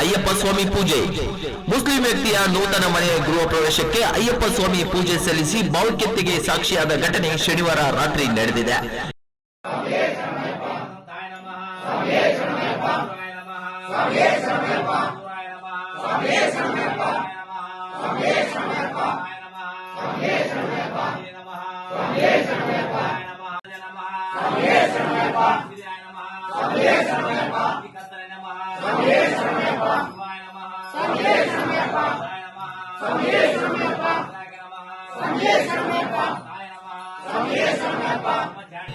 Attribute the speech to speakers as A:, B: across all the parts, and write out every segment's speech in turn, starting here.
A: ಅಯ್ಯಪ್ಪ ಸ್ವಾಮಿ ಪೂಜೆ. ಮುಸ್ಲಿಂ ವ್ಯಕ್ತಿಯ ನೂತನ ಮನೆಯ ಗೃಹ ಪ್ರವೇಶಕ್ಕೆ ಅಯ್ಯಪ್ಪ ಸ್ವಾಮಿ ಪೂಜೆ ಸಲ್ಲಿಸಿ ಭಾವೈಕ್ಯತೆಗೆ ಸಾಕ್ಷಿಯಾದ ಘಟನೆ ಶನಿವಾರ ರಾತ್ರಿ ನಡೆದಿದೆ.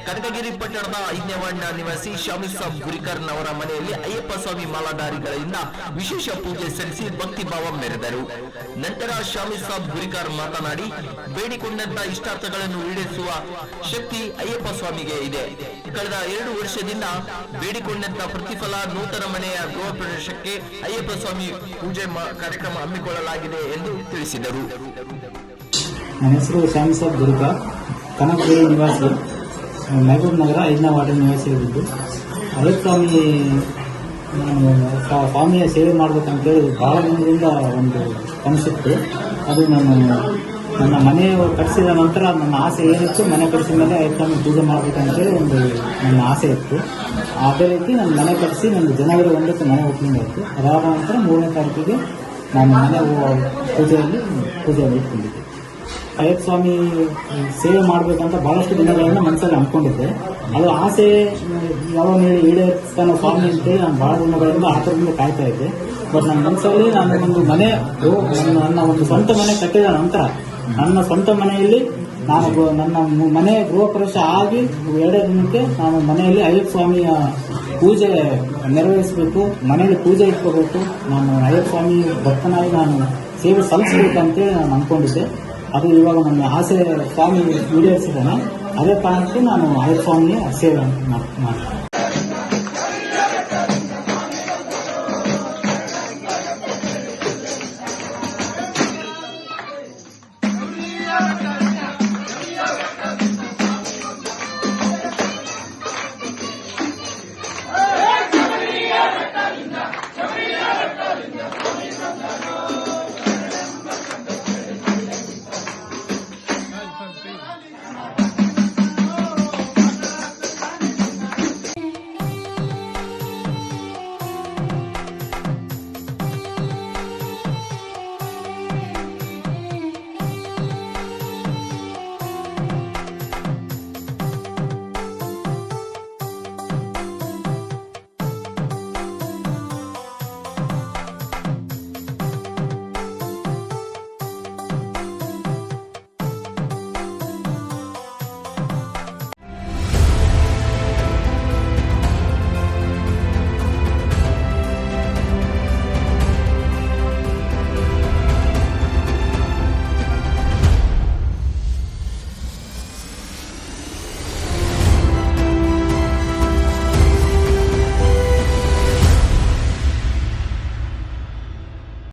A: ಕನಕಗಿರಿ ಪಟ್ಟಣದ 5ನೇ ವಾರ್ಡ್ನ ನಿವಾಸಿ ಶಾಮೀದ್ ಸಾಬ್ ಗುರಿಕರ್ ಅವರ ಮನೆಯಲ್ಲಿ ಅಯ್ಯಪ್ಪ ಸ್ವಾಮಿ ಮಾಲಾಧಾರಿಗಳಿಂದ ವಿಶೇಷ ಪೂಜೆ ಸಲ್ಲಿಸಿ ಭಕ್ತಿ ಭಾವ ಮೆರೆದರು. ನಂತರ ಶಾಮೀದ್ ಸಾಬ್ ಗುರಿಕರ್ ಮಾತನಾಡಿ, ಬೇಡಿಕೊಂಡಂತ ಇಷ್ಟಾರ್ಥಗಳನ್ನು ಈಡೇರಿಸುವ ಶಕ್ತಿ ಅಯ್ಯಪ್ಪ ಸ್ವಾಮಿಗೆ ಇದೆ. ಕಳೆದ 2 ವರ್ಷದಿಂದ ಬೇಡಿಕೊಂಡಂತ ಪ್ರತಿಫಲ ನೂತನ ಮನೆಯ ಗೃಹ ಪ್ರವೇಶಕ್ಕೆ ಅಯ್ಯಪ್ಪ ಸ್ವಾಮಿ ಪೂಜೆ ಕಾರ್ಯಕ್ರಮ ಹಮ್ಮಿಕೊಳ್ಳಲಾಗಿದೆ ಎಂದು ತಿಳಿಸಿದರು.
B: ನನ್ನ ಹೆಸರು ಶಾಮೀದ್ ಸಾಬ್ ಗುರಿಕರ್, ಕನಕಗಿರಿ ನಿವಾಸಿ, ಮೆಹಬೂಬ್ ನಗರ 5ನೇ ವಾರ್ಡ್ ನಿವಾಸಿಯಾಗಿದ್ದು, ಅಯ್ಯಪ್ಪ ಸ್ವಾಮಿ ನಾನು ಸ್ವಾಮಿಯ ಸೇವೆ ಮಾಡಬೇಕಂತೇಳಿ ಬಹಳ ದಿನದಿಂದ ಒಂದು ಕನಸಿತ್ತು. ಅದು ನನ್ನ ಮನೆ ಕಟ್ಟಿಸಿದ ನಂತರ ನನ್ನ ಆಸೆ ಏನಿತ್ತು, ಮನೆ ಕಟ್ಟಿಸಿದ ಮೇಲೆ ಅಯ್ಯಪ್ಪ ಸ್ವಾಮಿ ಪೂಜೆ ಮಾಡಬೇಕಂತೇಳಿ ಒಂದು ನನ್ನ ಆಸೆ ಇತ್ತು. ಅದೇ ರೀತಿ ನನ್ನ ಮನೆ ಕಟ್ಟಿಸಿ ನಂದು ಜನವರಿ 1ಕ್ಕೆ ಮನೆ ಓಪನಿಂಗ್ ಆಯಿತು. ಅದಾದ ನಂತರ 3ನೇ ತಾರೀಕಿಗೆ ನಾನು ಮನೆ ಪೂಜೆಯಲ್ಲಿ ಇಟ್ಕೊಂಡಿದ್ದೆ. ಅಯ್ಯಪ್ಪ ಸ್ವಾಮಿ ಸೇವೆ ಮಾಡಬೇಕಂತ ಬಹಳಷ್ಟು ದಿನಗಳಿಂದ ಮನಸ್ಸಲ್ಲಿ ಅಂದ್ಕೊಂಡಿದ್ದೆ. ಅದು ಆಸೆ ಯಾವಾಗ ಈಡೇರಿಸ್ತಾನೋ ಸ್ವಾಮಿ ಅಂತೇಳಿ ನಾನು ಬಹಳ ದಿನಗಳಿಂದ ಆತರದಿಂದ ಕಾಯ್ತಾ ಇದ್ದೆ. ಬಟ್ ನನ್ನ ಮನಸ್ಸಲ್ಲಿ ನಾನು ಒಂದು ಮನೆ ನನ್ನ ಒಂದು ಸ್ವಂತ ಮನೆ ಕಟ್ಟಿದ ನಂತರ ನನ್ನ ಸ್ವಂತ ಮನೆಯಲ್ಲಿ ನನ್ನ ಮನೆ ಗೃಹ ಪ್ರವೇಶ ಆಗಿ 2 ದಿನಕ್ಕೆ ನಾನು ಮನೆಯಲ್ಲಿ ಅಯ್ಯಪ್ಪ ಸ್ವಾಮಿಯ ಪೂಜೆ ನೆರವೇರಿಸಬೇಕು, ಮನೆಯಲ್ಲಿ ಪೂಜೆ ಇಟ್ಕೋಬೇಕು, ನಾನು ಅಯ್ಯಪ್ಪ ಸ್ವಾಮಿ ಭಕ್ತನಾಗಿ ನಾನು ಸೇವೆ ಸಲ್ಲಿಸಬೇಕಂತೇಳಿ ನಾನು ಅಂದ್ಕೊಂಡಿದ್ದೆ. ಅದು ಇವಾಗ ನನ್ನ ಆಸೆ ಸ್ವಾಮಿ ಈಡೇರಿಸಿದ್ದಾನೆ. ಅದೇ ಕಾರಣಕ್ಕೆ ನಾನು ಅಯ್ಯಪ್ಪ ಸ್ವಾಮಿಯ ಸೇವೆ ಮಾಡ್ತೀನಿ.